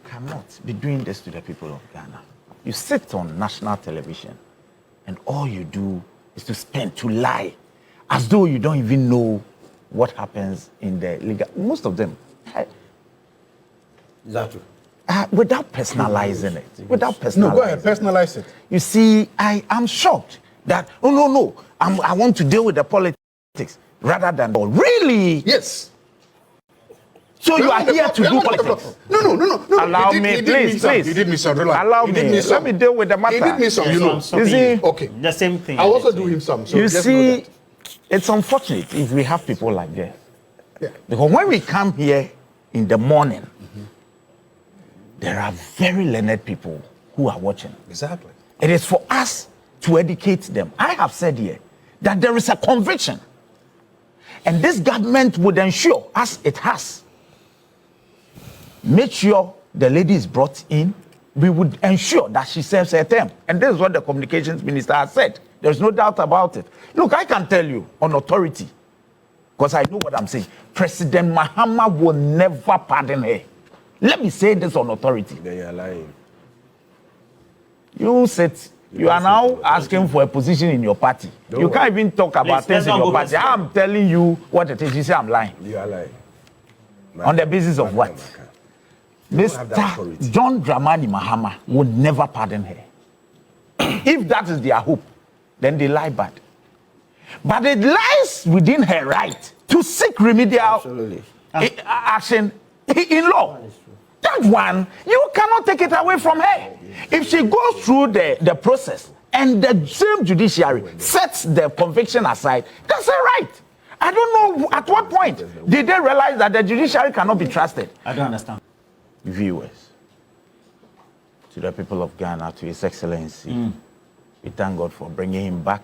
cannot be doing this to the people of Ghana. You sit on national television and all you do is to lie as though you don't even know what happens in the legal. Most of them. Zaato. Without personalizing it. No, go ahead, personalize it. You see, I am shocked that, I want to deal with the politics rather than, really? Yes. So you are here to do politics? No. Allow me, please. He did me some. Allow me. Let me deal with the matter. He did me some, You see, okay. The same thing. I'll also do him some. So you see, it's unfortunate if we have people like this. Yeah. Because when we come here in the morning, there are very learned people who are watching. Exactly. It is for us to educate them. I have said here that there is a conviction. And this government would ensure, as it has, make sure the lady is brought in. We would ensure that she serves her term. And this is what the communications minister has said. There's no doubt about it. Look, I can tell you on authority, because I know what I'm saying. President Mahama will never pardon her. Let me say this on authority. They are lying. You are now asking for a position in your party. You can't even talk about things in your party. I'm telling you what it is. You say I'm lying. You are lying. On the basis of what? Mr. John Dramani Mahama would never pardon her. If that is their hope, then they lie bad. But it lies within her right to seek remedial action in law. That one, you cannot take it away from her. If she goes through the process and the same judiciary sets the conviction aside, that's her right. I don't know at what point did they realize that the judiciary cannot be trusted. I don't understand. Viewers, to the people of Ghana, to His Excellency, we thank God for bringing him back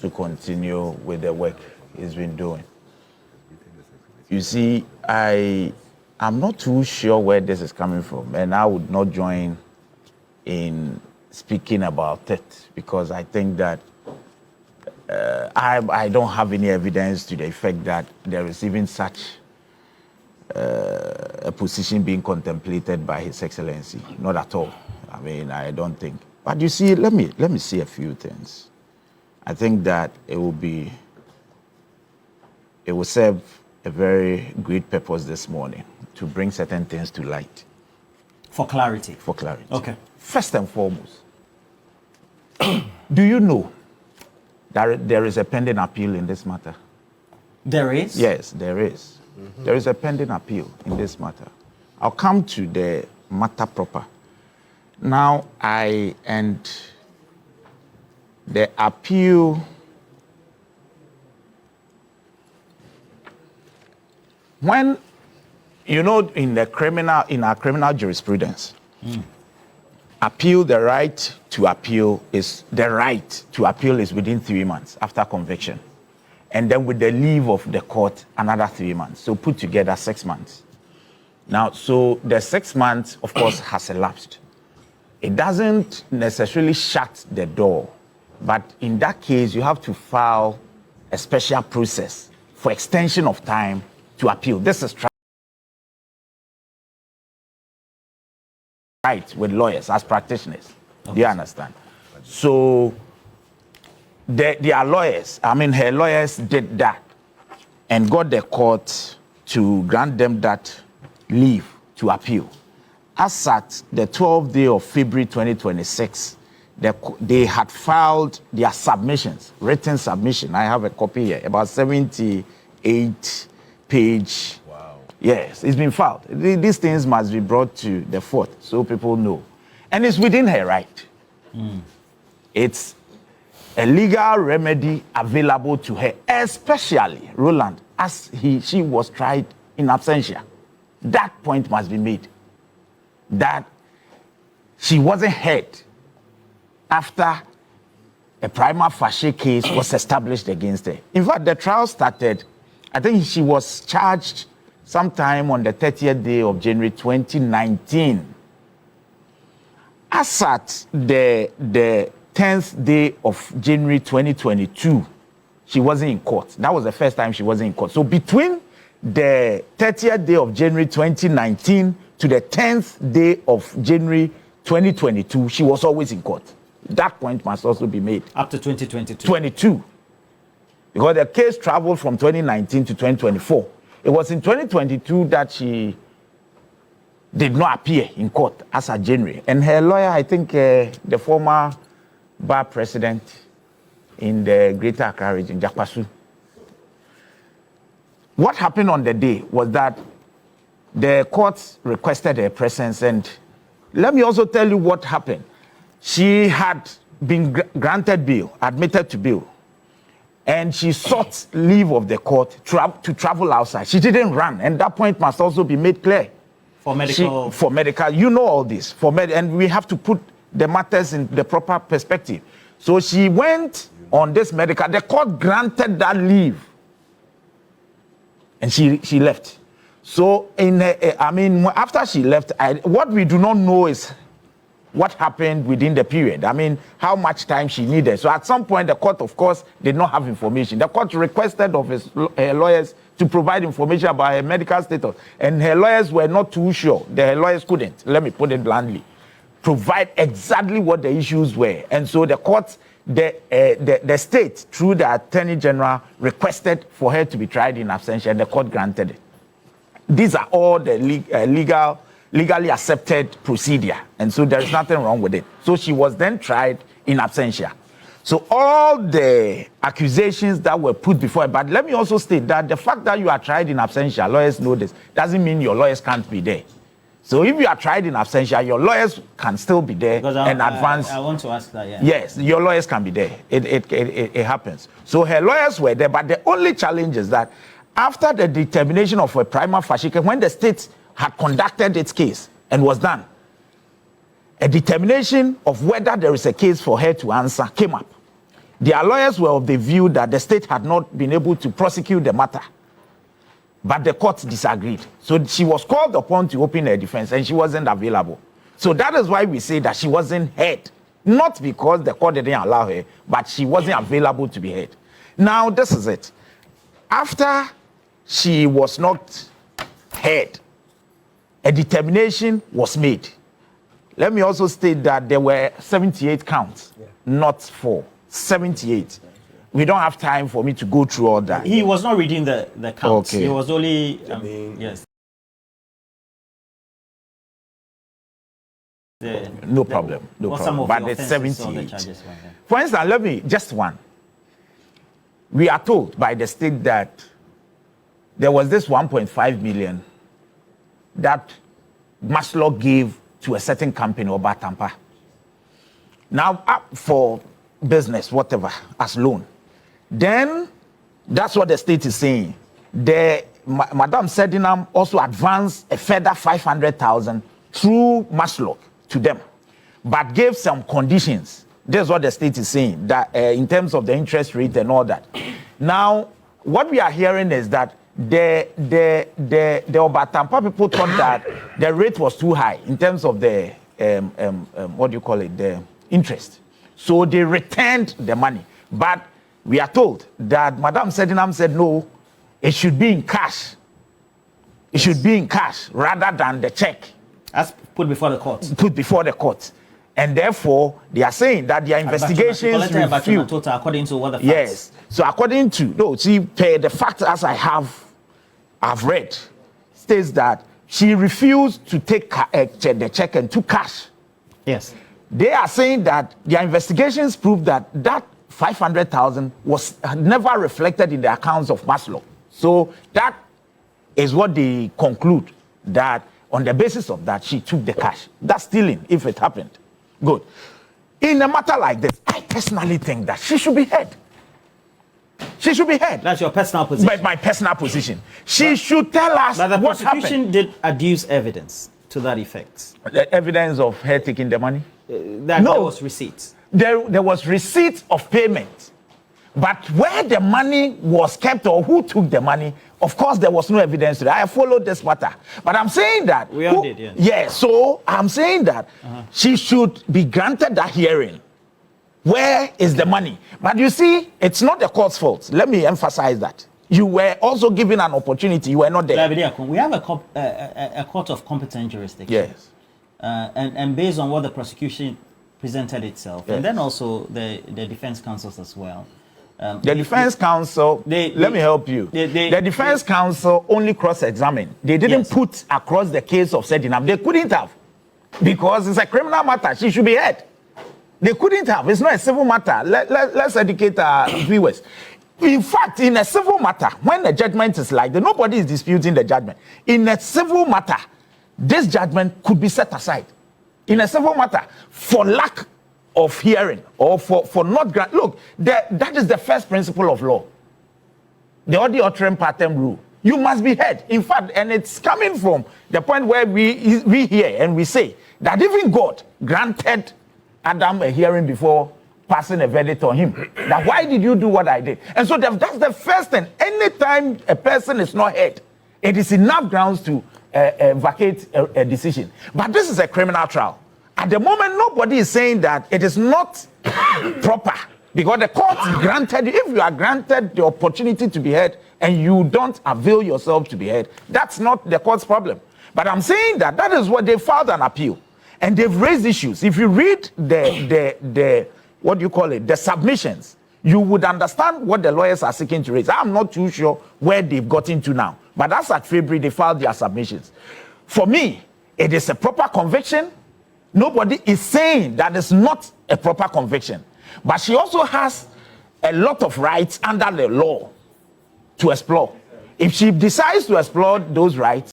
to continue with the work he's been doing. You see, I'm not too sure where this is coming from, and I would not join in speaking about it because I think that I don't have any evidence to the effect that there is even such a position being contemplated by His Excellency. Not at all. I mean, I don't think. But you see, let me see a few things. I think that it will serve a very great purpose this morning to bring certain things to light. For clarity. For clarity. Okay. First and foremost, do you know that there is a pending appeal in this matter? There is? Yes, there is. Mm-hmm. There is a pending appeal in this matter. I'll come to the matter proper. Now, the appeal, when, in our criminal jurisprudence, the right to appeal is within 3 months after conviction. And then with the leave of the court, another 3 months. So put together 6 months. Now, so the 6 months, of course, has elapsed. It doesn't necessarily shut the door. But in that case, you have to file a special process for extension of time to appeal. This is right with lawyers as practitioners. Okay. Do you understand? So their lawyers, her lawyers did that and got the court to grant them that leave to appeal. As at the 12th day of February 2026, they had filed their submissions, written submission. I have a copy here, about 78 page. Wow. Yes, it's been filed. These things must be brought to the fore so people know. And it's within her right. It's a legal remedy available to her, especially, Roland, as she was tried in absentia. That point must be made. That she wasn't heard after a prima facie case was established against her. In fact, the trial started, I think she was charged sometime on the 30th day of January 2019. As at the 10th day of January 2022, she wasn't in court. That was the first time she wasn't in court. So between the 30th day of January 2019 to the 10th day of January 2022, she was always in court. That point must also be made. Up to 2022. 22. Because the case traveled from 2019 to 2024. It was in 2022 that she did not appear in court as of January. And her lawyer, I think the former bar president in the Greater Accra region, Jakpasu. What happened on the day was that the courts requested her presence, and let me also tell you what happened. She had been granted bail, admitted to bail, and she sought leave of the court to travel outside. She didn't run, and that point must also be made clear. For medical? For medical, you know all this. And we have to put the matters in the proper perspective. So she went on this medical. The court granted that leave, and she left. So after she left, what we do not know is what happened within the period. I mean, how much time she needed. So at some point, the court, of course, did not have information. The court requested of her lawyers to provide information about her medical status, and her lawyers were not too sure. Her lawyers couldn't, let me put it bluntly, provide exactly what the issues were. And so the court, the state, through the Attorney General, requested for her to be tried in absentia, and the court granted it. These are all the legally accepted procedure, and so there is nothing wrong with it. So she was then tried in absentia. So all the accusations that were put before her, but let me also state that the fact that you are tried in absentia, lawyers know this, doesn't mean your lawyers can't be there. So if you are tried in absentia, your lawyers can still be there and advance. I want to ask that, yeah. Yes, your lawyers can be there. It happens. So her lawyers were there, but the only challenge is that after the determination of a prima facie case, when the state had conducted its case and was done, a determination of whether there is a case for her to answer came up. Their lawyers were of the view that the state had not been able to prosecute the matter, but the court disagreed. So she was called upon to open her defense, and she wasn't available. So that is why we say that she wasn't heard, not because the court didn't allow her, but she wasn't available to be heard. Now, this is it. After she was not heard, a determination was made. Let me also state that there were 78 counts, not 4, 78. We don't have time for me to go through all that. He was not reading the counts. Okay. He was only, yes. No problem. But it's 78. For instance, just one. We are told by the state that there was this 1.5 million that Maslow gave to a certain company or Batampa. Now, up for business, whatever, as loan. Then, that's what the state is saying. Madam Sedinam also advanced a further 500,000 through Maslow to them, but gave some conditions. That's what the state is saying, that in terms of the interest rate and all that. Now, what we are hearing is that the Obatampa people thought that the rate was too high in terms of the the interest. So they returned the money. But we are told that Madam Sedinam said no, it should be in cash. It should be in cash rather than the check. That's put before the court. Put before the court. And therefore, they are saying that their investigations refute. According to what the facts. Yes. So according to, the fact as I've read, states that she refused to take the check and took cash. Yes. They are saying that their investigations prove that 500,000 was never reflected in the accounts of Maslow. So that is what they conclude, that on the basis of that, she took the cash. That's stealing, if it happened. Good. In a matter like this, I personally think that she should be heard. She should be heard. That's your personal position. But my personal position. She should tell us what happened. But the prosecution did adduce evidence to that effect. The evidence of her taking the money? There was receipts. There was receipt of payment. But where the money was kept or who took the money, of course, there was no evidence to that. I followed this matter. But I'm saying that. We all did, yes. Yeah, so I'm saying that she should be granted that hearing. Where is the money? But you see, it's not the court's fault. Let me emphasize that. You were also given an opportunity. You were not there. Bediako, we have a court of competent jurisdiction. Yes. And based on what the prosecution presented itself, yes. and then also the defense counsels as well. The defense counsel, let me help you. The defense counsel only cross-examined. They didn't yes. put across the case of setting up. They couldn't have, because it's a criminal matter. She should be heard. They couldn't have. It's not a civil matter. Let's educate our viewers. In fact, in a civil matter, when the judgment is like that, nobody is disputing the judgment. In a civil matter, this judgment could be set aside. In a civil matter, for lack of hearing or for not grant. Look, that is the first principle of law. The otchere pattern rule. You must be heard. In fact, and it's coming from the point where we hear and we say that even God granted Adam a hearing before passing a verdict on him. That why did you do what I did? And so that's the first thing. Anytime a person is not heard, it is enough grounds to vacate a decision. But this is a criminal trial. At the moment, nobody is saying that it is not proper, because the court granted, if you are granted the opportunity to be heard and you don't avail yourself to be heard, that's not the court's problem. But I'm saying that is what they filed an appeal, and they've raised issues. If you read the what do you call it, the submissions, you would understand what the lawyers are seeking to raise. I'm not too sure where they've gotten to now, but that's at February they filed their submissions. For me, it is a proper conviction. Nobody is saying that it's not a proper conviction. But she also has a lot of rights under the law to explore. If she decides to explore those rights,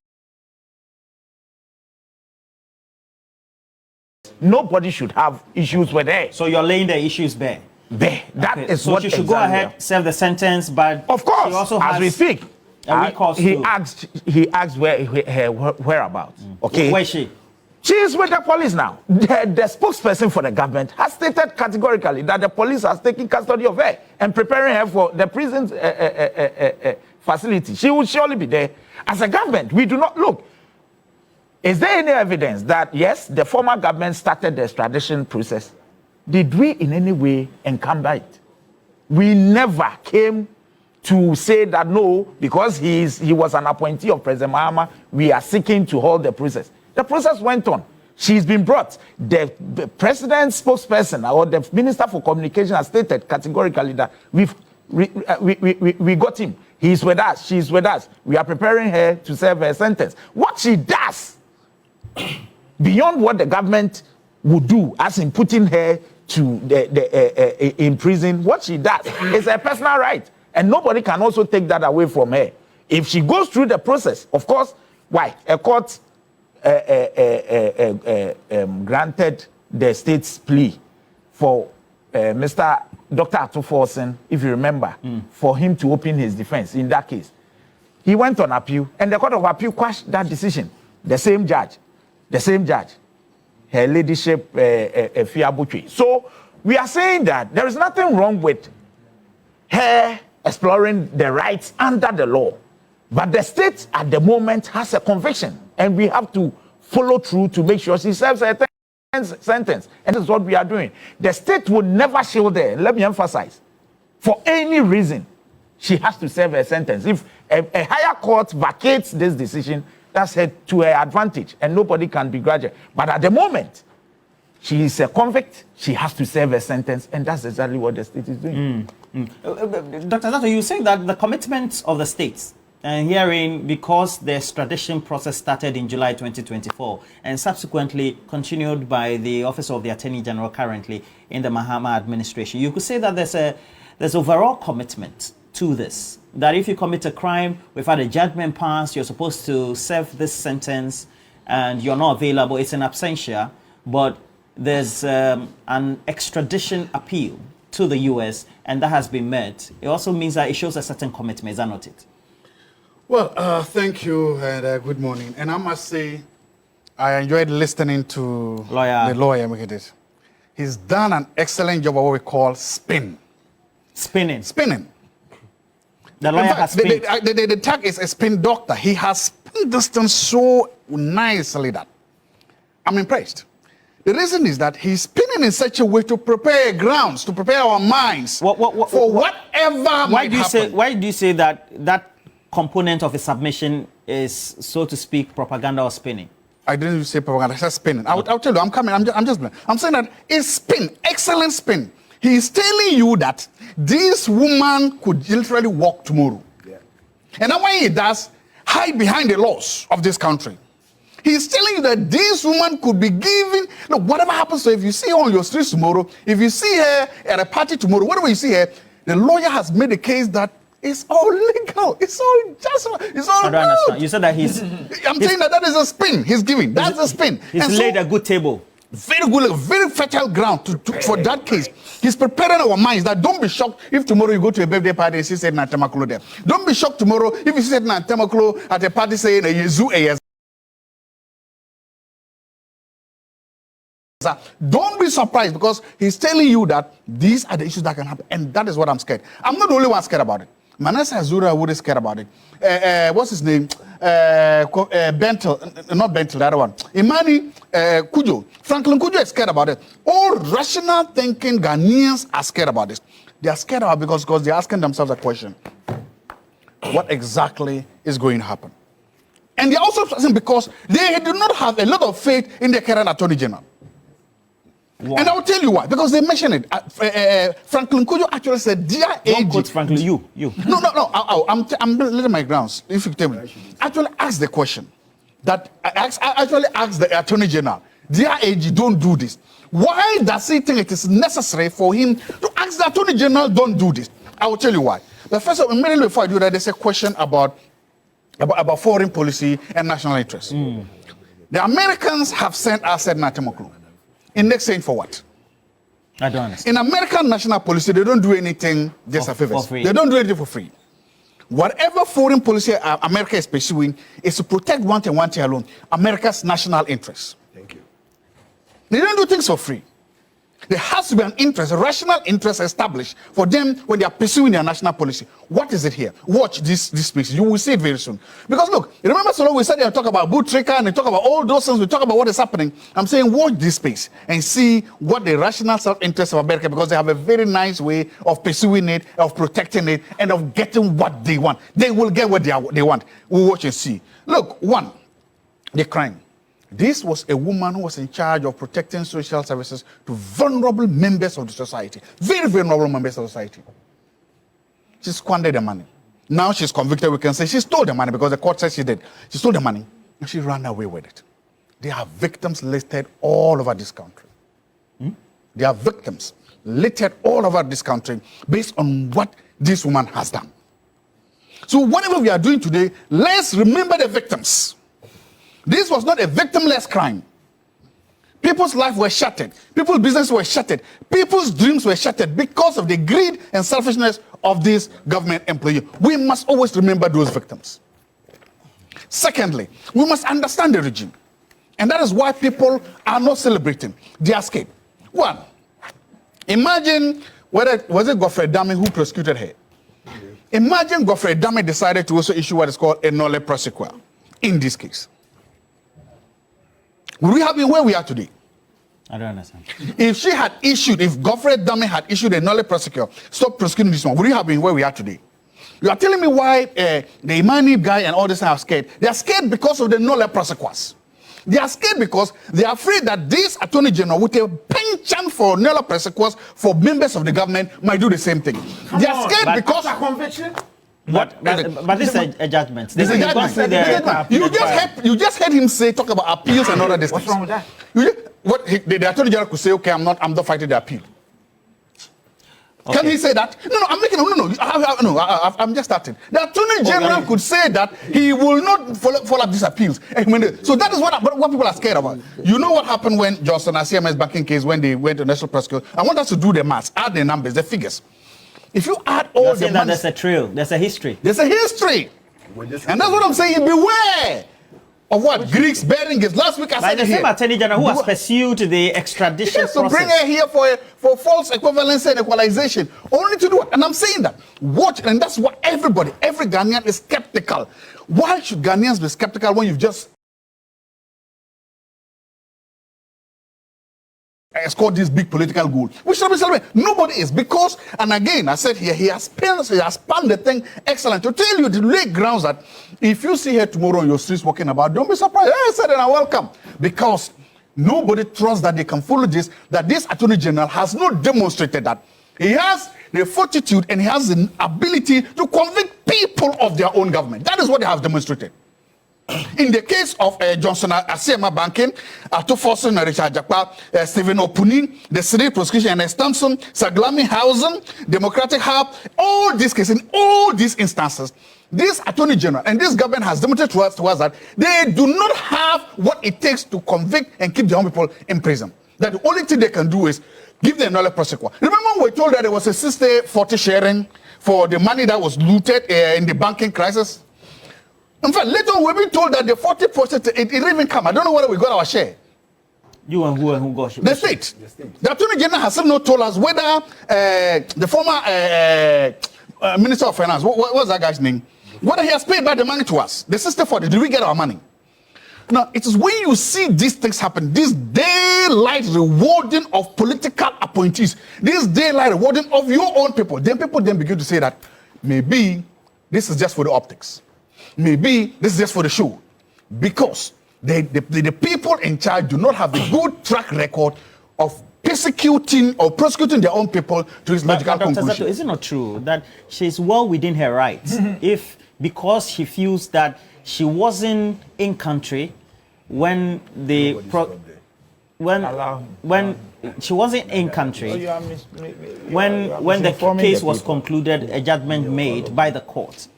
nobody should have issues with her. So you're laying the issues bare? Bare. That okay. is so what she should go ahead, serve the sentence, but of course, she also as has we speak, he asked her whereabouts. Okay. Where is she? She is with the police now. The spokesperson for the government has stated categorically that the police has taken custody of her and preparing her for the prison facility. She will surely be there. As a government, we do not look. Is there any evidence that, yes, the former government started the extradition process? Did we in any way encumber it? We never came to say that no, because he was an appointee of President Mahama, we are seeking to hold the process. The process went on. She's been brought. The president's spokesperson or the minister for communication has stated categorically that we got him. He's with us. She's with us. We are preparing her to serve her sentence. What she does, beyond what the government would do, as in putting her to in prison, what she does is a personal right, and nobody can also take that away from her. If she goes through the process, of course, why a court granted the state's plea for Mr. Dr. Ato Forson, if you remember, for him to open his defense in that case. He went on appeal, and the Court of Appeal quashed that decision. The same judge, her ladyship, Fiabutri. So we are saying that there is nothing wrong with her exploring the rights under the law. But the state at the moment has a conviction, and we have to follow through to make sure she serves her sentence. And this is what we are doing. The state will never shield her. Let me emphasize. For any reason, she has to serve her sentence. If a higher court vacates this decision, that's her to her advantage, and nobody can begrudge her. But at the moment, she is a convict. She has to serve her sentence, and that's exactly what the state is doing. Dr. Zaato, you say that the commitment of the states, and hearing because the extradition process started in July 2024 and subsequently continued by the Office of the Attorney General currently in the Mahama administration, you could say that there's overall commitment to this. That if you commit a crime, we've had a judgment passed, you're supposed to serve this sentence and you're not available, it's an absentia, but there's an extradition appeal to the US and that has been met. It also means that it shows a certain commitment, is that not it? Well, thank you and good morning. And I must say, I enjoyed listening to the lawyer. He's done an excellent job of what we call spinning. The lawyer has spin. The tag is a spin doctor. He has spun this thing so nicely that I'm impressed. The reason is that he's spinning in such a way to prepare grounds, to prepare our minds for whatever might happen. Why do you say that that component of a submission is, so to speak, propaganda or spinning? I didn't say propaganda, I said spinning. I'll tell you, I'm saying that it's spin, excellent spin. He's telling you that this woman could literally walk tomorrow. Yeah. And then when he does, hide behind the laws of this country. He's telling you that this woman could be given, look, whatever happens to her, if you see her on your streets tomorrow, if you see her at a party tomorrow, whatever you see her, the lawyer has made a case that it's all legal, it's all just, it's all I don't understand. You said that he's... I'm saying that is a spin he's giving. That's a spin. He's laid a good table. Very good, very fertile ground for that case. He's preparing our minds that don't be shocked if tomorrow you go to a birthday party and see Said Natamaklo there. Don't be shocked tomorrow if you see Said Natamaklo at a party saying a Yezu a Don't be surprised, because he's telling you that these are the issues that can happen, and that is what I'm scared. I'm not the only one scared about it. Manasseh Azura would be scared about it. What's his name? Bentel, not Bentel, the other one. Imani Kujo. Franklin Kujo is scared about it. All rational thinking Ghanaians are scared about this. They are scared about it because they're asking themselves a question. What exactly is going to happen? And they're also asking because they do not have a lot of faith in the current Attorney General. Wow. And I'll tell you why. Because they mentioned it. Franklin Kujo actually said, "Dear AG." Quote Franklin, you. No. I'm letting my grounds. If you tell me, actually ask the question. That actually ask the Attorney General, "Dear AG, don't do this." Why does he think it is necessary for him to ask the Attorney General, "Don't do this"? I will tell you why. But first of all, immediately before I do that, there's a question about foreign policy and national interest. The Americans have sent us at Natamaklu. In exchange for what? I don't understand. In American national policy, they don't do anything just a favor. They don't do anything for free. Whatever foreign policy America is pursuing is to protect one thing alone: America's national interests. Thank you. They don't do things for free. There has to be an interest, a rational interest established for them when they are pursuing their national policy. What is it here? Watch this space. You will see it very soon. Because look, you remember so long we said they talk about boot tricker and they talk about all those things. We talk about what is happening. I'm saying watch this space and see what the rational self-interest of America, because they have a very nice way of pursuing it, of protecting it, and of getting what they want. They will get what they want. We'll watch and see. Look, one, the crime. This was a woman who was in charge of protecting social services to vulnerable members of the society. Very vulnerable members of society. She squandered the money. Now she's convicted. We can say she stole the money because the court says she did. She stole the money and she ran away with it. There are victims listed all over this country. There are victims listed all over this country based on what this woman has done. So whatever we are doing today, let's remember the victims. This was not a victimless crime. People's lives were shattered. People's business were shattered. People's dreams were shattered because of the greed and selfishness of this government employee. We must always remember those victims. Secondly, we must understand the regime. And that is why people are not celebrating. They are scared. One, imagine whether was it Godfrey Dame who prosecuted her. Imagine Godfrey Dame decided to also issue what is called a nolle prosequi in this case. Would we have been where we are today? I don't understand. If Godfrey Dame had issued a nolle prosequi, stop prosecuting this one, would we have been where we are today? You are telling me why the Imani guy and all this are scared? They are scared because of the nolle prosequas. They are scared because they are afraid that this Attorney General, with a penchant for nolle prosequas for members of the government, might do the same thing. They are scared because of conviction. But this is a judgment. This is a judgment. You just heard him talk about appeals and all that. What's wrong with that? The Attorney General could say, "Okay, I'm not fighting the appeal." Okay. Can he say that? No. I'm just starting. The Attorney General could say that he will not follow up these appeals. So that is what people are scared about. You know what happened when Johnson and CMS banking case, when they went to national prosecution? I want us to do the maths, add the numbers, the figures. If you add all the money, there's a trail, there's a history. There's a history. And that's what I'm saying. Beware of what Greeks bearing is. Last week I said the same Attorney General who has pursued the extradition process. So bring her here for false equivalency and equalization. Only to do it. And I'm saying that. Watch, and that's what every Ghanaian is skeptical. Why should Ghanaians be skeptical when you've just scored this big political goal. We should be celebrating. Nobody is, because, and again, I said here, he has spanned the thing excellent to tell you, to lay grounds that if you see her tomorrow on your streets walking about, don't be surprised. I said, and I welcome, because nobody trusts that they can follow this, that this Attorney General has not demonstrated that he has the fortitude and he has the ability to convict people of their own government. That is what they have demonstrated. In the case of Johnson Asiema Banking, Ato Forson, Richard Jakpa, Stephen Opuni, the City Prosecution and Extension, Saglami Housing, Democratic Hub, all these cases, in all these instances, this Attorney General and this government has demonstrated to us that they do not have what it takes to convict and keep their own people in prison. That the only thing they can do is give them another prosecutor. Remember, we told that there was a 60-40 sharing for the money that was looted in the banking crisis? In fact, later on, we've been told that the 40%, it didn't even come. I don't know whether we got our share. You and who got the state. The Attorney General has still not told us whether the former Minister of Finance, what was that guy's name? Whether he has paid back the money to us. The 60-40, did we get our money? Now, it is when you see these things happen, this daylight rewarding of political appointees, this daylight rewarding of your own people, then people then begin to say that maybe this is just for the optics. Maybe this is just for the show, because the people in charge do not have a good track record of persecuting or prosecuting their own people to its logical conclusion. Dr. Zaato, is it not true that she's well within her rights if, because she feels that she wasn't in country when the when she wasn't in country when the case was concluded, a judgment made by the court?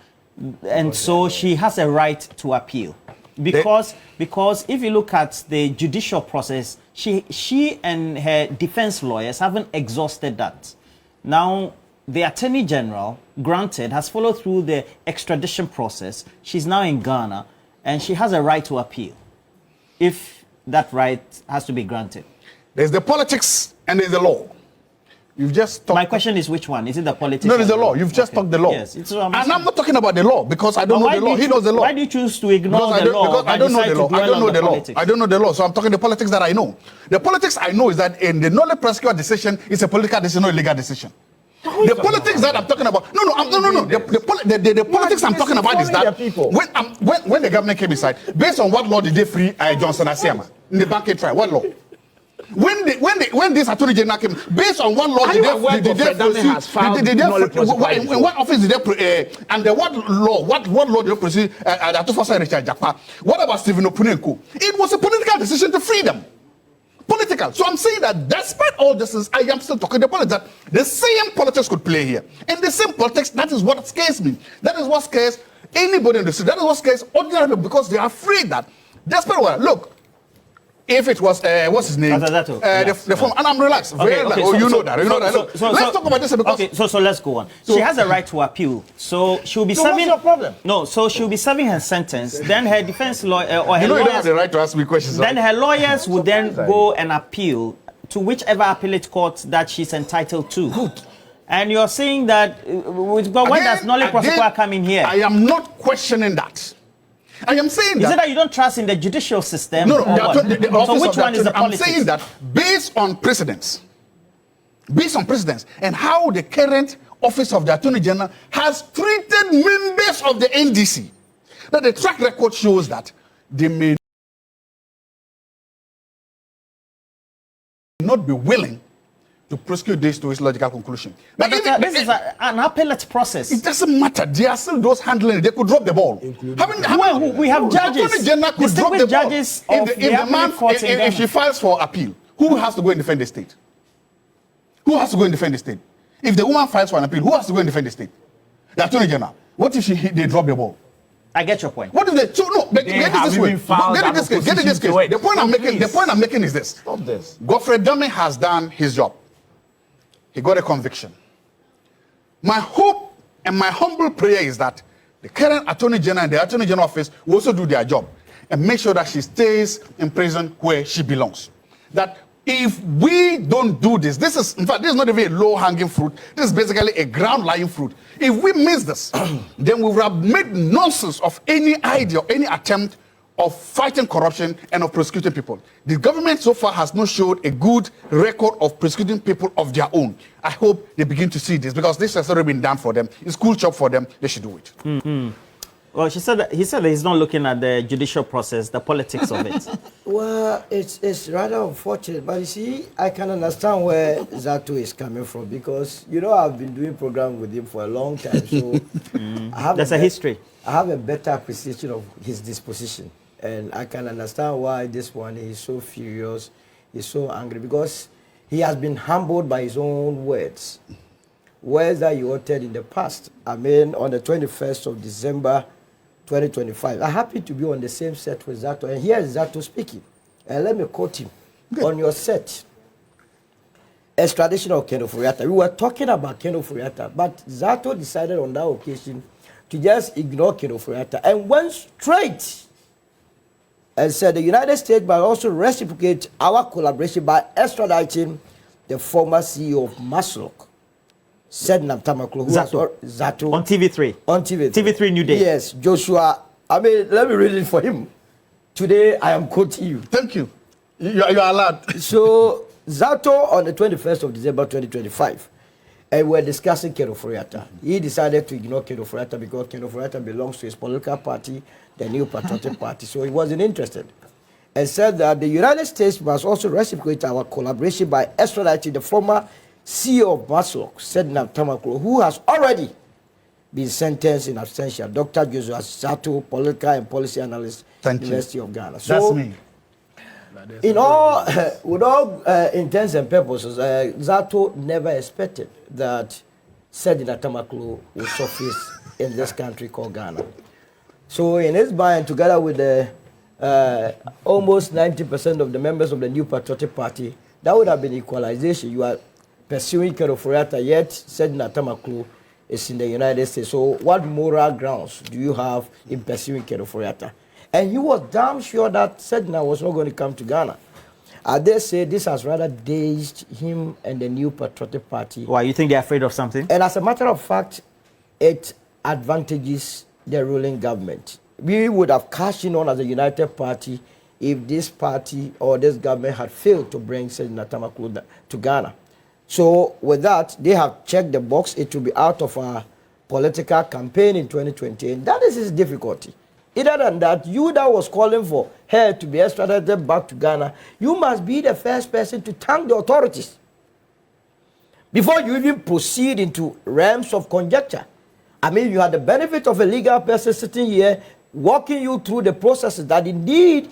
And so she has a right to appeal, because if you look at the judicial process, she and her defense lawyers haven't exhausted that. Now the Attorney General, granted, has followed through the extradition process. She's now in Ghana, and she has a right to appeal if that right has to be granted. There's the politics and there's the law. You've just talked. My question is, which one? Is it the politics? No, it's the law. You've just talked the law. Yes, and I'm not talking about the law, because I don't know the law. He knows the law. Why do you choose to ignore the law? Because I don't know the law. I don't know the law. I don't know the law. So I'm talking the politics that I know. The politics I know is that in the knowledge prosecutor decision is a political decision, not a legal decision. The politics that I'm talking about, no. The politics I'm talking about is that when the government came inside, based on what law did they free Johnson Asiema in the banking trial? What law? When this Attorney General came, based on what law did they proceed? In what office did they under what law did they proceed? Ato Forson Richard Jakpa. What about Stephen Opunenko? It was a political decision to free them. Political. So I'm saying that despite all this, I am still talking the politics, that the same politics could play here. And the same politics, that is what scares me. That is what scares anybody in the street. That is what scares ordinary people, because they are afraid that, despite what, look, if it was, what's his name? The form, and I'm relaxed. Very relaxed. You know that. Let's talk about this because... Okay, so let's go on. She has a right to appeal. So she'll be serving... what's your problem? No, so she'll be serving her sentence. Then her defense lawyer or her lawyers... You don't have the right to ask me questions. Then her lawyers would then go and appeal to whichever appellate court that she's entitled to. Good. And you're saying that... when does knowledge prosecutor come in here? I am not questioning that. I am saying that... Is it that you don't trust in the judicial system? No. So which one is the politics? I'm saying that based on precedents, and how the current office of the Attorney General has treated members of the NDC, that the track record shows that they may not be willing to prosecute this to its logical conclusion. But this is an appellate process. It doesn't matter. There are still those handling it. They could drop the ball. We have judges. The General could drop the ball. If she files for appeal, who has to go and defend the state? Who has to go and defend the state? If the woman files for an appeal, who has to go and defend the state? The Attorney General. What if they drop the ball? I get your point. What is it? So no, get it this way. Get it this case. The point I'm making is this. Stop this. Godfrey Dame has done his job. He got a conviction. My hope and my humble prayer is that the current Attorney General and the Attorney General office will also do their job and make sure that she stays in prison where she belongs. That if we don't do this, in fact, this is not even a low-hanging fruit. This is basically a ground-lying fruit. If we miss this, then we will have made nonsense of any idea, any attempt of fighting corruption and of prosecuting people. The government so far has not showed a good record of prosecuting people of their own. I hope they begin to see this because this has already been done for them. It's cool job for them. They should do it. Well, he said that he's not looking at the judicial process, the politics of it. Well, it's rather unfortunate, but you see, I can understand where Zaato is coming from because, you know, I've been doing programs with him for a long time, so There's a history. I have a better appreciation of his disposition, and I can understand why this one is so furious, he's so angry, because he has been humbled by his own words that he uttered in the past. I mean, on the 21st of December, 2025. I'm happy to be on the same set with Zaato, and here is Zaato speaking. And let me quote him. Good. On your set, extradition of Ken Ofori Atta. We were talking about Ken Ofori Atta, but Zaato decided on that occasion to just ignore Ken Ofori Atta and went straight and said the United States must also reciprocate our collaboration by extraditing the former CEO of Maslok, said Namtamaklo, Zaato on TV3. On TV3. TV3 New Day. Yes, Joshua. I mean, let me read it for him. Today, I am quoting you. Thank you. You are allowed. So, Zaato on the 21st of December 2025, and we're discussing Ken Ofori Atta. He decided to ignore Ken Ofori Atta because Ken Ofori Atta belongs to his political party, the New Patriotic Party, so he wasn't interested. And said that the United States must also reciprocate our collaboration by extraditing the former CEO of Maslok, said Namtamaklo, who has already been sentenced in absentia. Dr. Zaato, political and policy analyst, University of Ghana. So, that's me. In all, with all intents and purposes, Zaato never expected that said Namtamaklo would surface in this country called Ghana. So in his mind, together with the almost 90% of the members of the New Patriotic Party, that would have been equalization. You are pursuing Ken Ofori Atta, yet said Namtamaklo is in the United States. So what moral grounds do you have in pursuing Ken Ofori Atta? And he was damn sure that Sedna was not going to come to Ghana. I dare say this has rather dazed him and the New Patriotic Party. Why, you think they're afraid of something? And as a matter of fact, it advantages the ruling government. We would have cashed in on as a united party if this party or this government had failed to bring Sedna Namtamaklo to Ghana. So with that, they have checked the box. It will be out of our political campaign in 2020. And that is his difficulty. Other than that, you that was calling for her to be extradited back to Ghana, you must be the first person to thank the authorities before you even proceed into realms of conjecture. I mean, you had the benefit of a legal person sitting here walking you through the processes that indeed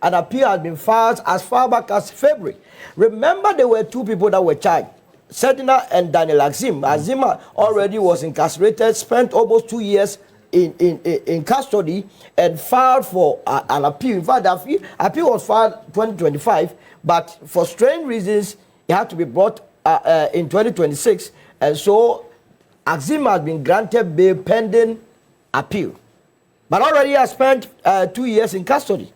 an appeal has been filed as far back as February. Remember, there were two people that were charged, Sedna and Daniel Azim. Azim already was incarcerated, spent almost 2 years in custody, and filed for an appeal. In fact, the appeal was filed 2025, but for strange reasons, it had to be brought in 2026. And so, Azim has been granted bail pending appeal. But already has spent 2 years in custody.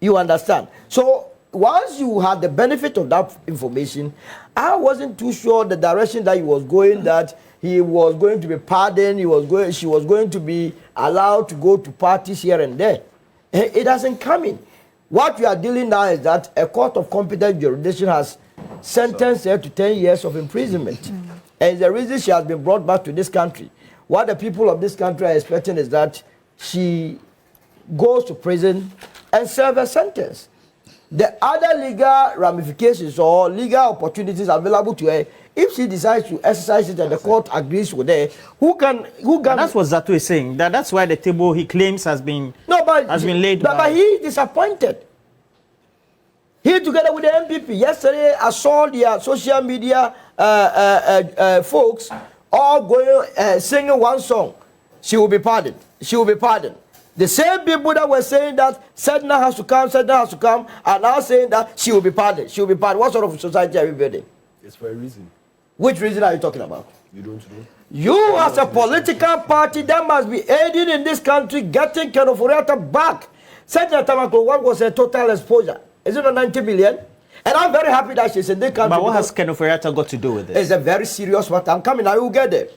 You understand? So, once you had the benefit of that information, I wasn't too sure the direction that he was going, that he was going to be pardoned, she was going to be allowed to go to parties here and there. It hasn't come in. What we are dealing now is that a court of competent jurisdiction has sentenced her to 10 years of imprisonment. And the reason she has been brought back to this country, what the people of this country are expecting is that she goes to prison and serve a sentence. The other legal ramifications or legal opportunities available to her, if she decides to exercise it and the court agrees with her, who can? That's what Zaato is saying. That's why the table he claims has been laid. But he is disappointed. He, together with the NPP, yesterday I saw their social media folks all going singing one song. She will be pardoned. She will be pardoned. The same people that were saying that Sedna has to come, are now saying that she will be pardoned. She will be pardoned. What sort of society are we building? It's for a reason. Which reason are you talking about? You don't know. You as a political party that must be aiding in this country getting Ken Ofori Atta back. Sedna Namtamaklo, what was her total exposure? Is it not 90 million? And I'm very happy that she's in this country. But what has Ken Ofori Atta got to do with this? It's a very serious matter. I'm coming, I will get there.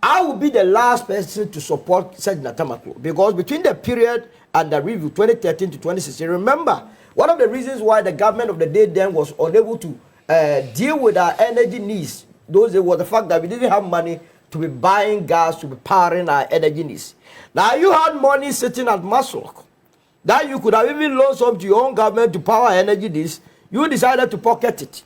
I will be the last person to support Sedna Tamaklo, because between the period and the review 2013 to 2016, remember, one of the reasons why the government of the day then was unable to deal with our energy needs, those was the fact that we didn't have money to be buying gas to be powering our energy needs. Now you had money sitting at Maslock that you could have even loaned some to your own government to power energy needs. You decided to pocket it.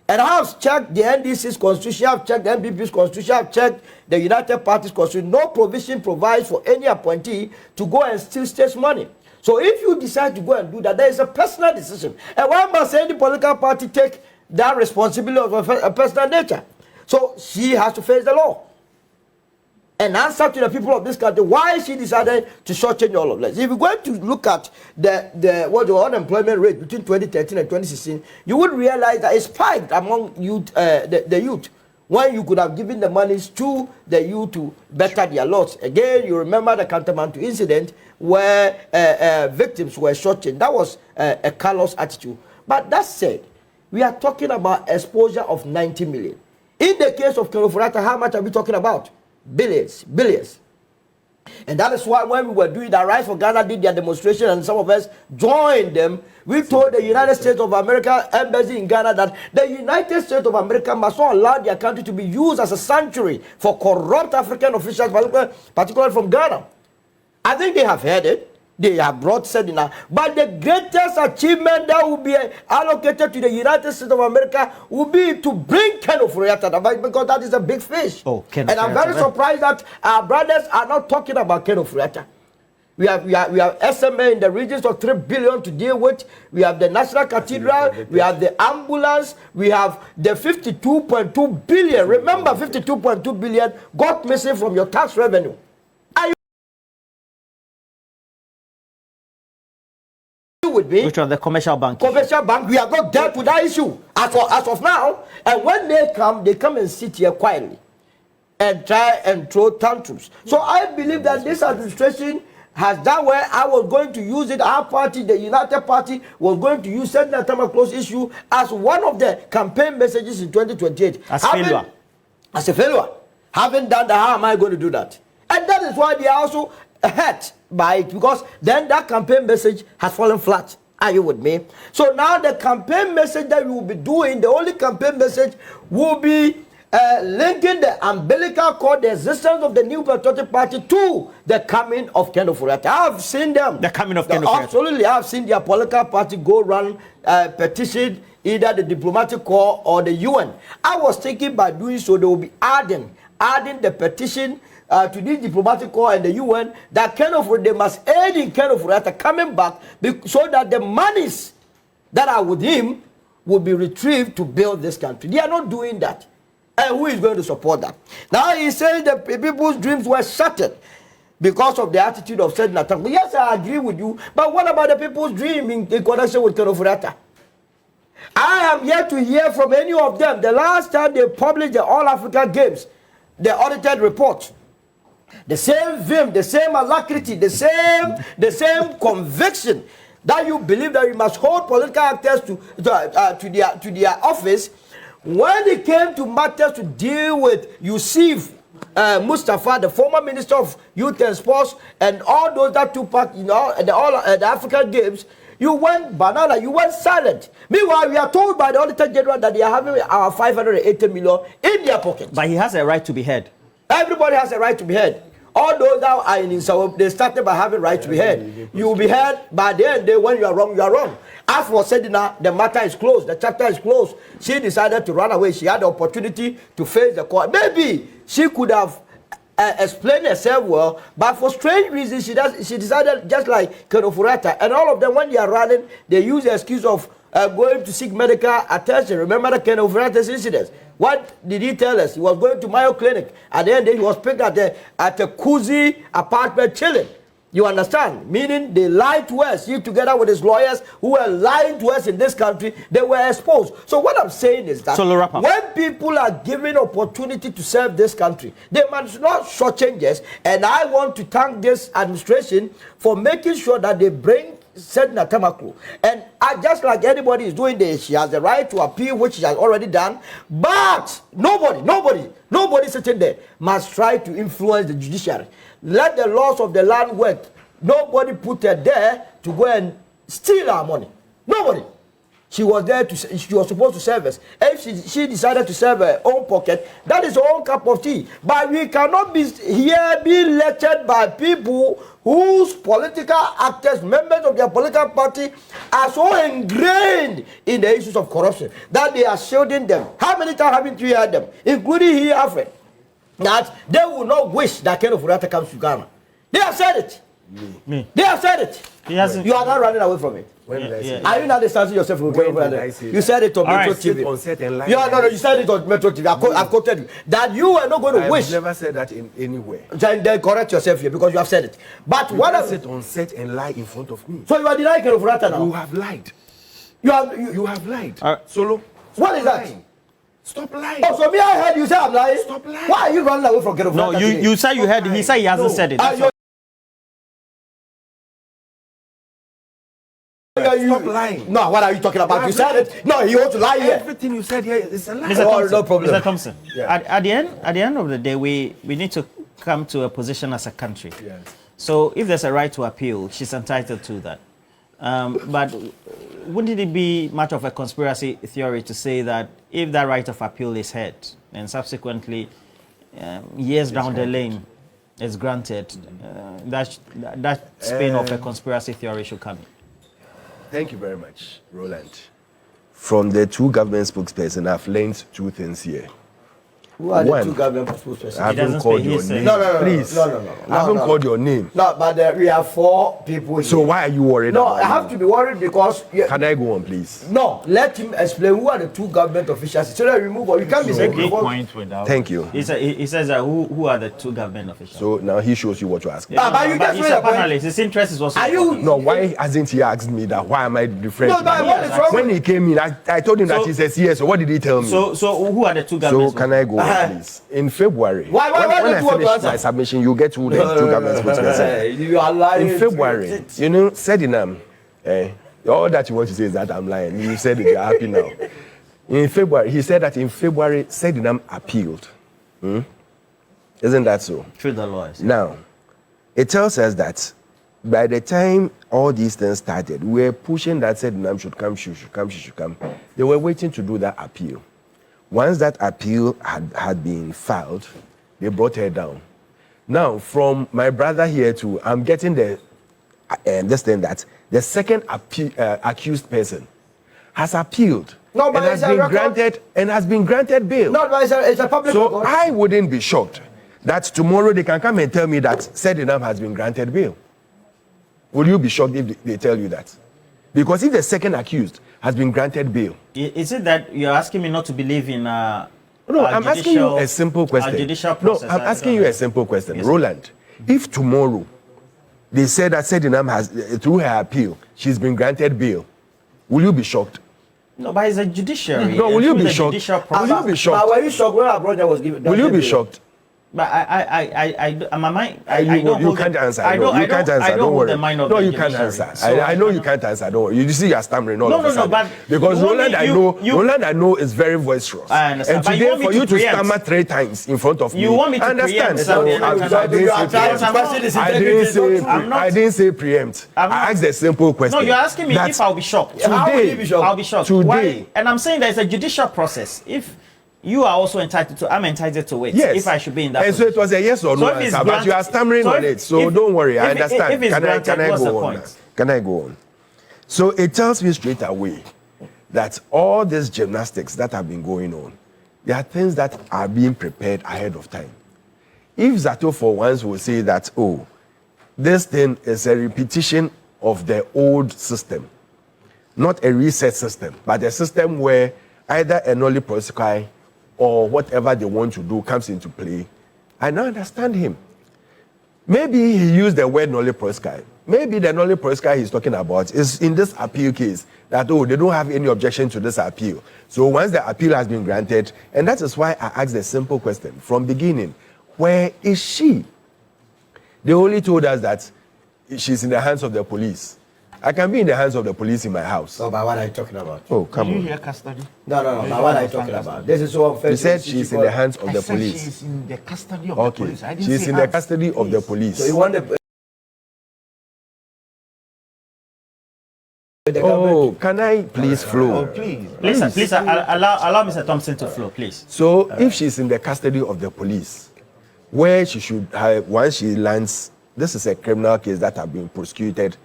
And I have checked the NDC's constitution, I have checked the NPP's constitution, I have checked the United Party's constitution. No provision provides for any appointee to go and steal state's money. So if you decide to go and do that, there is a personal decision. And why must any political party take that responsibility of a personal nature? So she has to face the law and answer to the people of this country why she decided to shortchange all of this. If you're going to look at the unemployment rate between 2013 and 2016, you would realize that it spiked among youth, the youth, when you could have given the monies to the youth to better their lots. Again, you remember the Kantamanto incident where victims were shortchanged. That was a callous attitude. But that said, we are talking about exposure of 90 million. In the case of Ken Ofori Atta, how much are we talking about? Billions. And that is why when we were doing the Rise for Ghana did their demonstration and some of us joined them, we told the United States of America embassy in Ghana that the United States of America must not allow their country to be used as a sanctuary for corrupt African officials, particularly from Ghana. I think they have heard it. They have brought Sedina. But the greatest achievement that will be allocated to the United States of America will be to bring Ken Ofori Atta, because that is a big fish. Oh, and I'm very surprised that our brothers are not talking about Ken Ofori Atta. We have SMA in the regions of 3 billion to deal with. We have the National Cathedral. We have the ambulance. We have the 52.2 billion. Remember, 52.2 billion got missing from your tax revenue. With me, which was the commercial bank. Commercial bank, we have not dealt with that issue as of now. And when they come and sit here quietly and try and throw tantrums. So I believe that this administration has done where I was going to use it. Our party, the United Party, was going to use Sedna Tamaklo's issue as one of the campaign messages in 2028. As failure. As a failure. Having done that, how am I going to do that? And that is why they are also hurt by it, because then that campaign message has fallen flat. Are you with me? So now the campaign message that we will be doing, the only campaign message will be linking the umbilical cord, the existence of the New Patriotic Party, to the coming of Ken Ofori Atta. I have seen them. The coming of Ken Ofori Atta. Absolutely. I have seen their political party go run petition either the diplomatic corps or the UN. I was thinking by doing so, they will be adding the petition to this diplomatic corps and the UN that they must aid in Ken Ofori Atta coming back, so that the monies that are with him will be retrieved to build this country. They are not doing that. And who is going to support that? Now he says that people's dreams were shattered because of the attitude of Sedna Tamaklo. Yes, I agree with you. But what about the people's dream in connection with Ken Ofori Atta? I am yet to hear from any of them. The last time they published the All Africa Games, the audited report, the same vim, the same alacrity, the same conviction that you believe that you must hold political actors to their office. When it came to matters to deal with Yusuf Mustafa, the former Minister of Youth and Sports, and all those that took part in the African Games, you went banana, you went silent. Meanwhile, we are told by the Auditor General that they are having our 580 million in their pocket. But he has a right to be heard. Everybody has a right to be heard. All those that are in Insawam, they started by having right to be heard. You will be heard by the end. When you are wrong, you are wrong. As for Sedina, the matter is closed. The chapter is closed. She decided to run away. She had the opportunity to face the court. Maybe she could have explained herself well, but for strange reasons, she decided just like Ken Ofori Atta. And all of them, when they are running, they use the excuse of going to seek medical attention. Remember the Ken Ofori Atta's incidents. What did he tell us? He was going to Mayo Clinic. At the end, he was picked at a cozy apartment chilling. You understand? Meaning they lied to us. He together with his lawyers who were lying to us in this country, they were exposed. So what I'm saying is that when people are given opportunity to serve this country, they must not shortchange us. And I want to thank this administration for making sure that they bring Sedna Tamaklu. And just like anybody is doing this, she has the right to appeal, which she has already done. But nobody sitting there must try to influence the judiciary. Let the laws of the land work. Nobody put her there to go and steal our money. Nobody. She was there she was supposed to serve us. If she decided to serve her own pocket, that is her own cup of tea. But we cannot be here being lectured by people whose political actors, members of their political party, are so ingrained in the issues of corruption that they are shielding them. How many times haven't you heard them, including here, Alfred, that they will not wish that Ken Ofori Atta comes to Ghana? They have said it. Me. They have said it. You are not running away from it. When did I say Are you not distancing yourself from Ken Ofori Atta? You said it on Metro TV. On certain line. You said it on Metro TV. I've quoted you. That you were not going to wish. I never said that in anywhere. Then correct yourself here because you have said it. But what I said on set and lie in front of me. So you are denying Ken Ofori Atta now? You have lied. You have lied. Solo. What is that? Stop lying. Oh, so me, I heard you say I'm lying. Stop lying. Why are you running away from Ken Ofori Atta? No, you said you heard. He said he hasn't said it. Stop lying. No, what are you talking about? You said it. No, you want to lie here. Everything you said here is a lie. Mr. Thompson, no problem. Mr. Thompson, at the end of the day, we need to come to a position as a country. Yes. So if there's a right to appeal, she's entitled to that. But wouldn't it be much of a conspiracy theory to say that if that right of appeal is heard and subsequently years down the lane is granted, that spin of a conspiracy theory should come in? Thank you very much, Roland. From the two government spokespersons, I've learned two things here. Who are the two government spokespersons? I haven't called your name. No, please. No. I haven't called your name. No, but we have 4 people here. So why are you worried? No, about I have to be worried because... Can I go on, please? No, let him explain who are the 2 government officials. So that we move on. You can't be saying... Thank you. He says that who are the 2 government officials? So now he shows you what to ask. But you just he's a panelist. His interest is also... Are you... No, why hasn't he asked me that? Why am I referring to but what is wrong when he came in, I told him that he says yes. So what did he tell me? So who are the 2 government? So can I go on, please? In February, why when don't I you want to finish answer? my submission, you get to the 2 government spokespersons. You are lying. In February, you know, said in all that you want to say is that I'm lying. You said it, you're happy now. In February, he said that in February, Sedinam appealed. Isn't that so? Through the lawyers. Now, it tells us that by the time all these things started, we were pushing that Sedinam should come. They were waiting to do that appeal. Once that appeal had been filed, they brought her down. Now, from my brother here to, I'm getting this thing that the second accused person has appealed and has been granted bail. No, but it's a public So record. I wouldn't be shocked that tomorrow they can come and tell me that Sedinam has been granted bail. Will you be shocked if they tell you that? Because if the second accused has been granted bail. Is it that you're asking me not to believe in No, I'm asking you a simple question. Judicial process? No, I'm asking you a simple question. Yes. Roland, if tomorrow they said that Sedinam has, through her appeal, she's been granted bail, will you be shocked? No, but it's a judiciary. No, will you be shocked? Will you be shocked? Were you shocked when our brother was given? Will you be shocked? But my mind. You can't answer. You can't answer. Don't worry. No, you can't answer. I know you can't answer. Don't worry. You see, you're stammering. No. But because Roland, I know is very boisterous. I understand. And today, for you to stammer 3 times in front of me, you want me to understand? I didn't say preempt. I asked a simple question. No, you're asking me if I'll be shocked. Today, I'll be shocked. Today, and I'm saying there's a judicial process. If you are also entitled to, I'm entitled to wait. Yes. If I should be in that position. And so it was a yes or no answer, but you are stammering on it. So don't worry, I understand. Can I go on? So it tells me straight away that all these gymnastics that have been going on, there are things that are being prepared ahead of time. If Zaato for once will say that, oh, this thing is a repetition of the old system, not a reset system, but a system where either a nolly prosequi or whatever they want to do comes into play, I now understand him. Maybe he used the word nolly prosequi. Maybe the nolly prosequi he's talking about is in this appeal case that, oh, they don't have any objection to this appeal. So once the appeal has been granted, and that is why I asked the simple question from beginning, where is she? They only told us that she's in the hands of the police. I can be in the hands of the police in my house. So, but what are you talking about? Oh, come on. Did you hear custody? No. But what are you talking about? This is so unfair. You said she's in the hands of the police. She's in the custody of the police. I didn't She's say in the hands. custody of the police. So you want the Oh, can I please flow? Oh, please. Please allow Mr. Thompson to flow, please. So if she's in the custody of the police, where she should have, once she lands, this is a criminal case that have been prosecuted,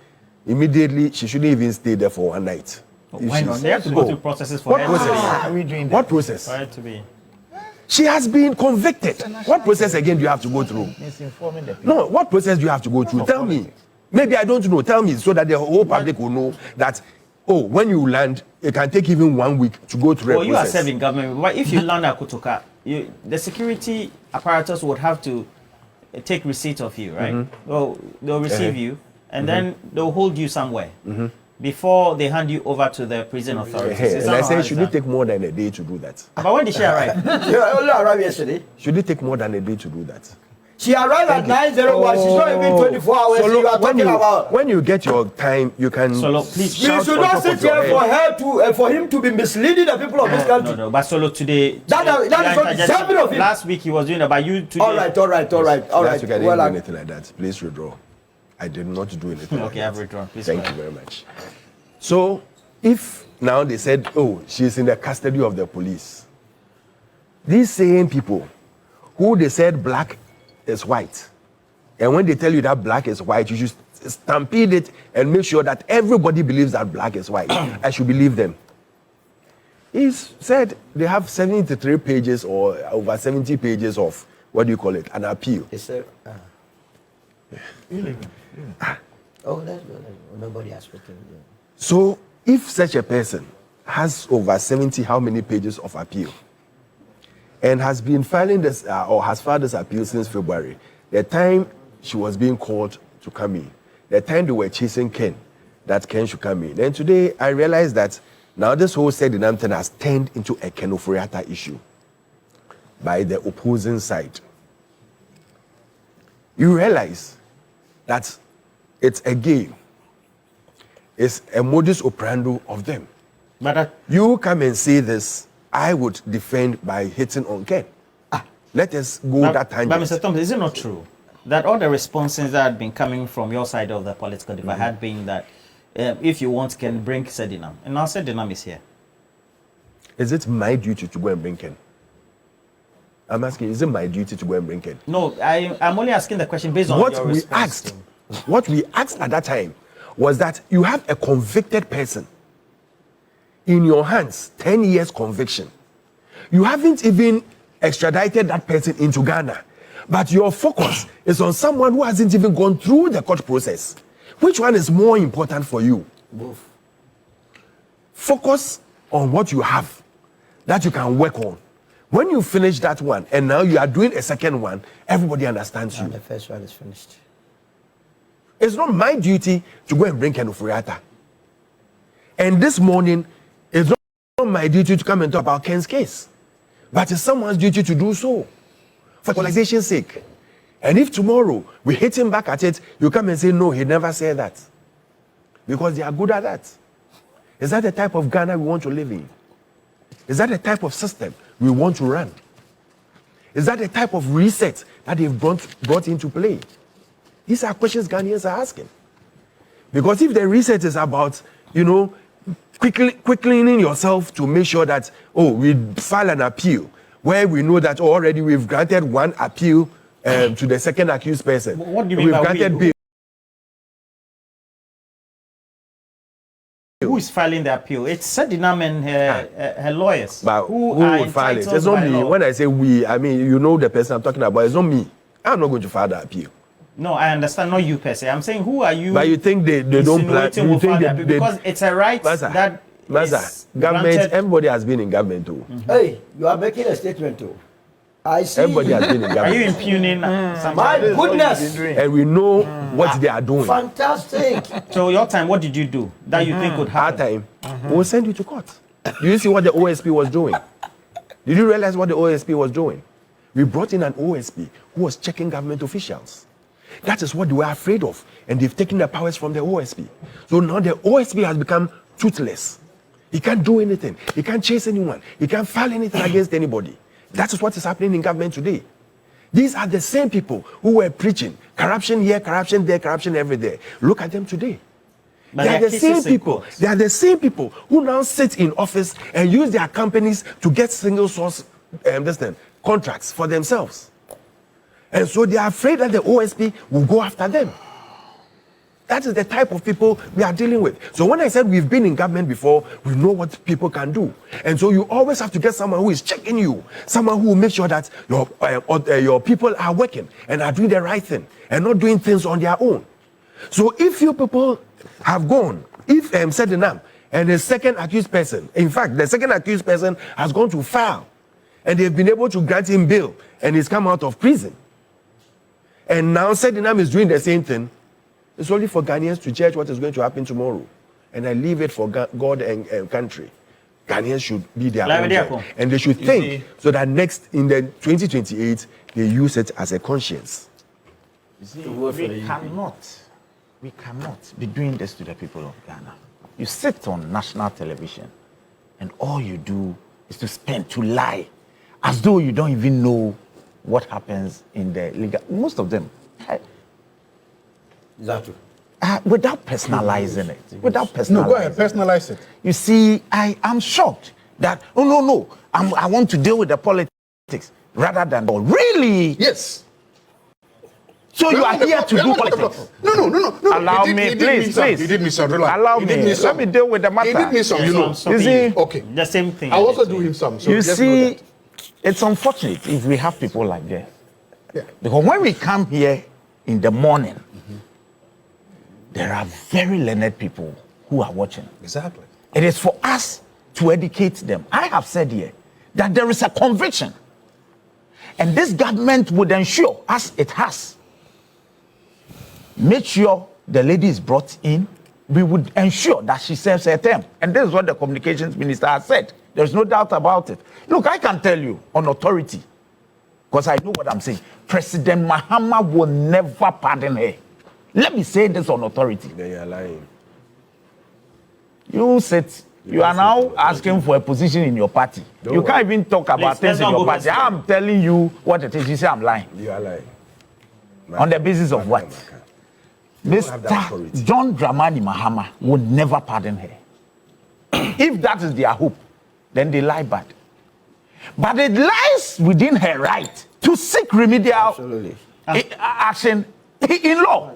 immediately she shouldn't even stay there for one night. Why not? They have to go through processes for What her. process? Are we doing that? What process? For her to be. She has been convicted. What process again do you have to go through? Misinforming the people. No, what process do you have to go through? Tell me. Maybe I don't know. Tell me so that the whole public will know that, oh, when you land, it can take even 1 week to go through a process. You are serving government. But if you land at Kotoka, the security apparatus would have to take receipt of you, right? Well, they'll receive you, and then they'll hold you somewhere before they hand you over to the prison authorities. And I say, should it take more than a day to do that? But when did she arrive? You only arrived yesterday. Should it take more than a day to do that? She arrived at 9:01. She's not even 24 hours. So You are talking about. when you get your time, you can. Solo, please. We should not sit here for her to for him to be misleading the people of this country. No. But Solo today. That is not deserving of him. Last week he was doing it, but you today. All right. Last week I didn't do anything like that. Please withdraw. I did not do anything. Okay, like I've withdrawn. Please. Thank you very much. So, if now they said, oh, she's in the custody of the police, these same people who they said black is white, and when they tell you that black is white, you should stampede it and make sure that everybody believes that black is white. I should believe them. He said they have 73 pages or over 70 pages of, what do you call it, an appeal. It's a, oh, that's good. Nobody has spoken. So, if such a person has over 70, how many pages of appeal, and has been filing this, or has filed this appeal since February, the time she was being called to come in, the time they were chasing Ken, that Ken should come in. Then today, I realized that now this whole said-in-am thing has turned into a Ken Ofori Atta issue by the opposing side. You realize that it's a game. It's a modus operandi of them. But you come and say this, I would defend by hitting on Ken. Let us go that tangent. But Mr. Thompson, is it not true that all the responses that had been coming from your side of the political divide had been that if you want Ken, bring said-in-am, and now said-in-am is here? Is it my duty to go and bring Ken? I'm asking, is it my duty to go and bring Ken? No, I'm only asking the question based on what your we response. What we asked at that time was that you have a convicted person in your hands, 10 years conviction. You haven't even extradited that person into Ghana, but your focus is on someone who hasn't even gone through the court process. Which one is more important for you? Both. Focus on what you have that you can work on. When you finish that one and now you are doing a second one, everybody understands you. The first one is finished. It's not my duty to go and bring Ken Ofori Atta. And this morning, it's not my duty to come and talk about Ken's case. But it's someone's duty to do so, for equalization's sake. And if tomorrow we hit him back at it, you come and say, no, he never said that. Because they are good at that. Is that the type of Ghana we want to live in? Is that the type of system we want to run? Is that the type of reset that they've brought into play? These are questions Ghanaians are asking. Because if the reset is about, quickly in yourself to make sure that, we file an appeal where we know that already we've granted one appeal to the second accused person. What do you mean by bail. Who is filing the appeal? It's said-in-am and her lawyers. But who will file it? It's not me. When I say we, I mean, the person I'm talking about. It's not me. I'm not going to file the appeal. No, I understand. Not you per se. I'm saying, who are you? But you think they don't plan? You think because it's a right that government. Everybody has been in government too. Hey, you are making a statement too. I see. Everybody has been in government. Are you impugning something? My goodness! And we know what they are doing. Fantastic. So your time, what did you do that you think would happen? Our time, we'll send you to court. Do you see what the OSP was doing? Did you realize what the OSP was doing? We brought in an OSP who was checking government officials. That is what they were afraid of. and they've taken the powers from the OSP. So now the OSP has become toothless. He can't do anything. He can't chase anyone. He can't file anything against anybody. That is what is happening in government today. These are the same people who were preaching corruption here, corruption there, corruption everywhere. Look at them today. They are the same people. They are the same people who now sit in office and use their companies to get single source contracts for themselves. And so they are afraid that the OSP will go after them. That is the type of people we are dealing with. So when I said we've been in government before, we know what people can do. And so you always have to get someone who is checking you, someone who will make sure that your people are working and are doing the right thing and not doing things on their own. So if you people have gone, if Sedinam and the second accused person, in fact, the second accused person has gone to file and they've been able to grant him bail and he's come out of prison. And now Sedinam is doing the same thing. It's only for Ghanaians to judge what is going to happen tomorrow. And I leave it for God and country. Ghanaians should be their own judge. And they should think so that next, in the 2028, they use it as a conscience. You see, we cannot be doing this to the people of Ghana. You sit on national television and all you do is to lie as though you don't even know what happens in the legal. Most of them. Zaato. Without personalizing it. Without personalizing No, go ahead, personalize it. You see, I'm shocked that, I want to deal with the politics rather than, really? Yes. So you are here to do politics? No. Allow me, please. He did me some. Allow me. Let me deal with the matter. He did me some, You see, okay. The same thing. I'll also do him some. So you see, it's unfortunate if we have people like that. Yeah. Because when we come here in the morning, there are very learned people who are watching. Exactly. It is for us to educate them. I have said here that there is a conviction. And this government would ensure, as it has, make sure the lady is brought in. We would ensure that she serves her term. And this is what the communications minister has said. There's no doubt about it. Look, I can tell you on authority, because I know what I'm saying. President Mahama will never pardon her. Let me say this on authority. Then you are lying. You are now asking for a position in your party. You can't even talk about things in your party. I'm telling you what it is. You say I'm lying. You are lying. On the basis of what? Mr. John Dramani Mahama would never pardon her. If that is their hope, then they lie bad. But it lies within her right to seek remedial action in law.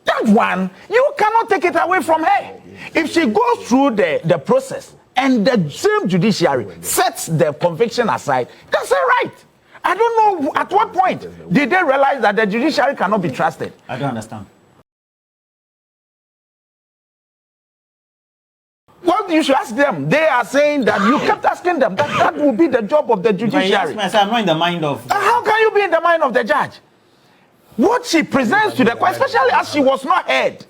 That one, you cannot take it away from her. If she goes through the process and the same judiciary sets the conviction aside, that's her right. I don't know at what point did they realize that the judiciary cannot be trusted. I don't understand. Well, you should ask them. They are saying that you kept asking them that will be the job of the judiciary. I'm not in the mind of. How can you be in the mind of the judge? What she presents to the court, especially as she was not heard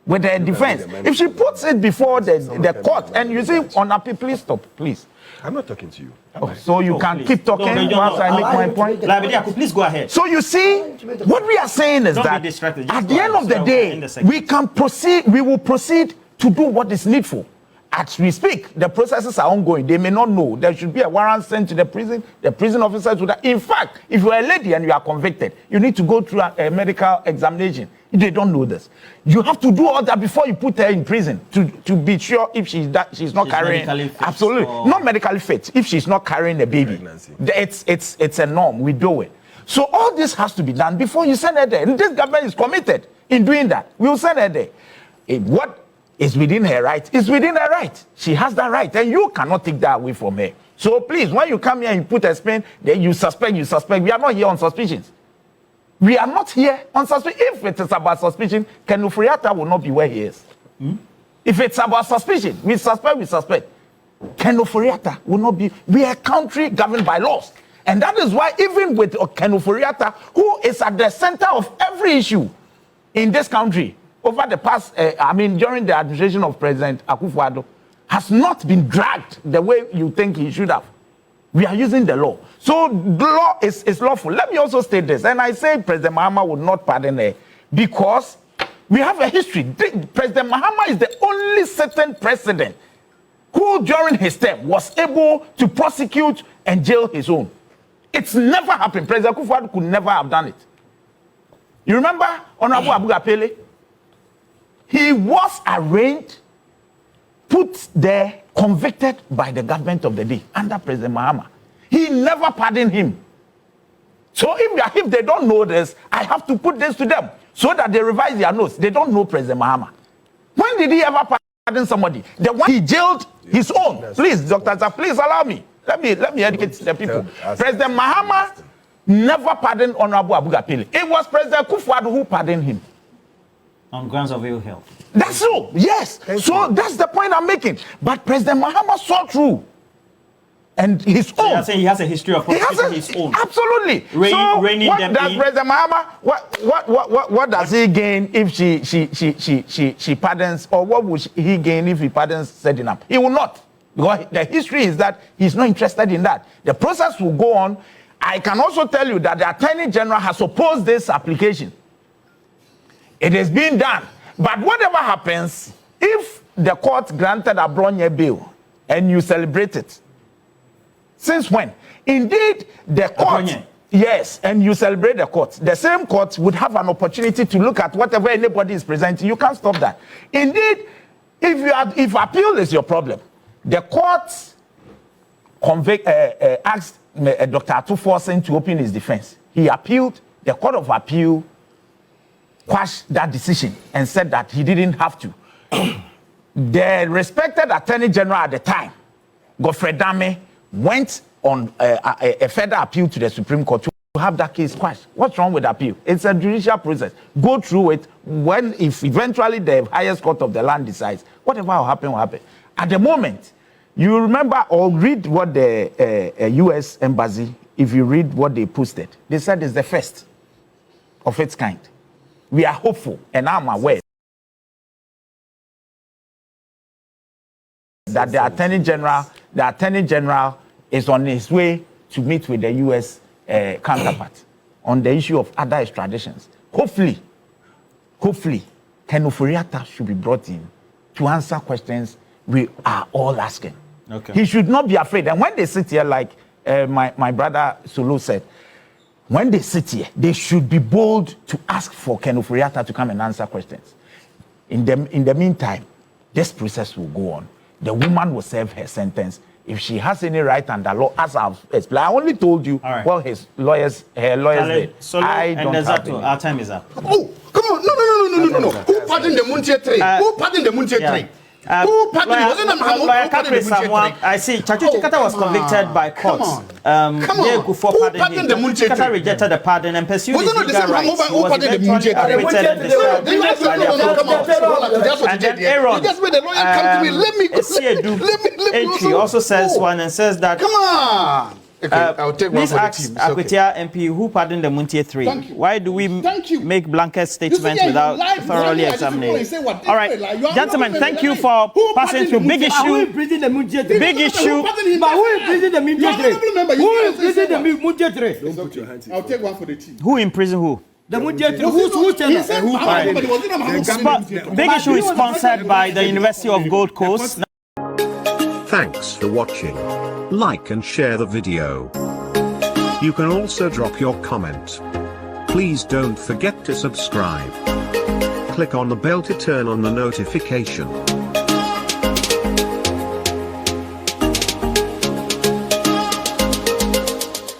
with the defense, if she puts it before the court, and you say, on appeal, please stop, please. I'm not talking to you. So you can keep talking once I make my point. Bediako, please go ahead. So you see, what we are saying is that at the end of the day, we can proceed, we will proceed to do what is needful. As we speak, the processes are ongoing. They may not know. There should be a warrant sent to the prison. The prison officers would. In fact, if you are a lady and you are convicted, you need to go through a medical examination. They don't know this. You have to do all that before you put her in prison to be sure if she's not carrying. Absolutely, not medically fit. If she's not carrying a baby, it's a norm. We do it. So all this has to be done before you send her there. And this government is committed in doing that. We will send her there. What is within her right is within her right. She has that right, and you cannot take that away from her. So please, when you come here and you put a spin, then you suspect. We are not here on suspicions. We are not here on suspicion. If it is about suspicion, Ken Ofori Atta will not be where he is. If it's about suspicion, we suspect. Ken Ofori Atta will not be. We are a country governed by laws. And that is why even with Ken Ofori Atta, who is at the center of every issue in this country, over the past, during the administration of President Akufo Addo, has not been dragged the way you think he should have. We are using the law. So the law is lawful. Let me also state this, and I say President Mahama would not pardon her because We have a history. President Mahama is the only certain president who, during his term, was able to prosecute and jail his own. It's never happened. President Akufo Addo could never have done it. You remember Honorable Abu Apele? He was arraigned, put there, convicted by the government of the day under President Mahama. He never pardoned him. So if they don't know this, I have to put this to them so that they revise their notes. They don't know President Mahama. When did he ever pardon somebody? The one he jailed his own. Please, Dr. Zaato, please allow me. Let me educate the people. President Mahama never pardoned Honorable Abu Apele. It was President Akufo Addo who pardoned him. On grounds of ill health. That's so. Yes. So that's the point I'm making. But President Mahama saw through. And his own. You're saying he has a history of prosecuting his own. Absolutely. So what does President Mahama? What does he gain if she pardons, or what would he gain if he pardons setting up? He will not, because the history is that he's not interested in that. The process will go on. I can also tell you that the Attorney General has opposed this application. It is being done, but whatever happens, if the court granted a Bronye bail and you celebrate it. Since when? Indeed, the court, yes, and you celebrate the court. The same court would have an opportunity to look at whatever anybody is presenting. You can't stop that. Indeed, if appeal is your problem, the court asked Dr. Ato Forson to open his defense. He appealed. The Court of Appeal quashed that decision and said that he didn't have to. The respected Attorney General at the time, Godfrey Dame, went on a further appeal to the Supreme Court to have that case quashed. What's wrong with appeal? It's a judicial process. Go through it. If eventually the highest court of the land decides, whatever will happen, will happen. At the moment, you remember or read what the U.S. Embassy, if you read what they posted, they said it's the first of its kind. We are hopeful, and I'm aware that the Attorney General is on his way to meet with the U.S. Counterpart on the issue of other extraditions. Hopefully, Ken Ofori Atta should be brought in to answer questions we are all asking. Okay. He should not be afraid. And when they sit here, like my brother Solo said, when they sit here, they should be bold to ask for Ken Ofori Atta to come and answer questions. In the meantime, this process will go on. The woman will serve her sentence. If she has any right under law, as I've explained, I only told you, right. Well, her lawyers did. I don't have any. Our time is up. Oh, come on. No. Who pardoned the Muntie 3? Who pardoned the Muntie 3? Who pardoned it? I see. Chachu Chikata was convicted by courts. Who pardoned the Muntie 3? Chikata rejected the pardon and pursued his legal rights. He Who was pardoned the Muntie 3? eventually And then Aaron, just made the lawyer come to me. Let me also says one and says that. Come on. Okay, I'll take one please for the ask team. Akwetia MP who pardoned the Muntie 3. Thank you. Why do we make blanket statements without thoroughly examining? All right, gentlemen, thank you for passing through big issue. Big issue. But who imprisoned the Muntie 3? Who imprisoned the Muntie 3? Don't put your hands in. I'll take one for the team. Who imprisoned who? The Muntie 3. Who's Big issue is sponsored by the University of Gold Coast. Thanks for watching. Like and share the video. You can also drop your comment. Please don't forget to subscribe. Click on the bell to turn on the notification.